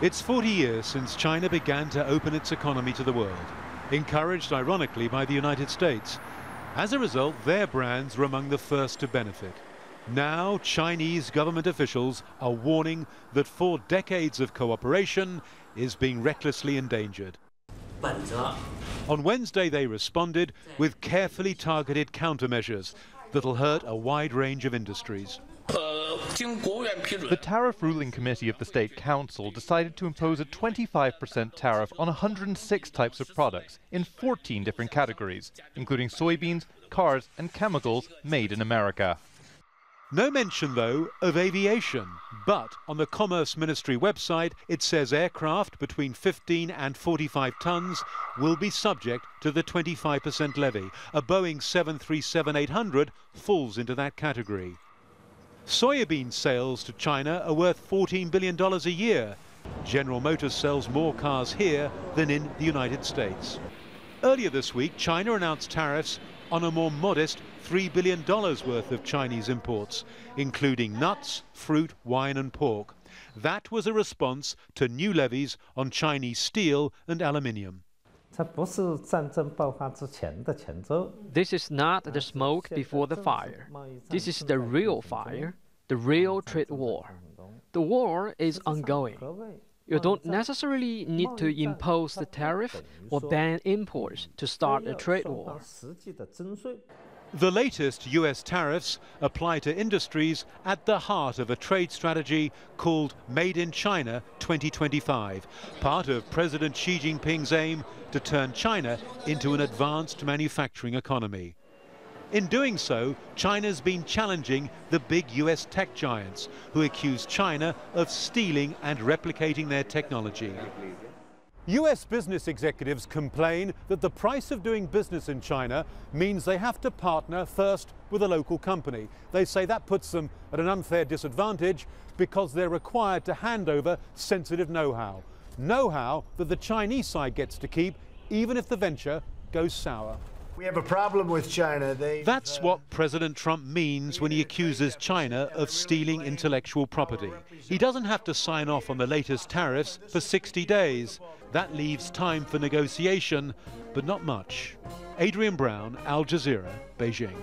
It's 40 years since China began to open its economy to the world, encouraged ironically by the United States. As a result, their brands were among the first to benefit. Now, Chinese government officials are warning that 4 decades of cooperation is being recklessly endangered. On Wednesday, they responded with carefully targeted countermeasures that'll hurt a wide range of industries. The Tariff Ruling Committee of the State Council decided to impose a 25% tariff on 106 types of products in 14 different categories, including soybeans, cars and chemicals made in America. No mention, though, of aviation, but on the Commerce Ministry website it says aircraft between 15 and 45 tons will be subject to the 25% levy. A Boeing 737-800 falls into that category. Soybean sales to China are worth $14 billion a year. General Motors sells more cars here than in the United States. Earlier this week, China announced tariffs on a more modest $3 billion worth of Chinese imports, including nuts, fruit, wine and pork. That was a response to new levies on Chinese steel and aluminium. This is not the smoke before the fire. This is the real fire, the real trade war. The war is ongoing. You don't necessarily need to impose the tariff or ban imports to start a trade war. The latest US tariffs apply to industries at the heart of a trade strategy called Made in China 2025, part of President Xi Jinping's aim to turn China into an advanced manufacturing economy. In doing so, China's been challenging the big US tech giants who accuse China of stealing and replicating their technology. US business executives complain that the price of doing business in China means they have to partner first with a local company. They say that puts them at an unfair disadvantage because they're required to hand over sensitive know-how. Know-how that the Chinese side gets to keep even if the venture goes sour. We have a problem with China. That's what President Trump means when he accuses China of stealing intellectual property. He doesn't have to sign off on the latest tariffs for 60 days. That leaves time for negotiation, but not much. Adrian Brown, Al Jazeera, Beijing.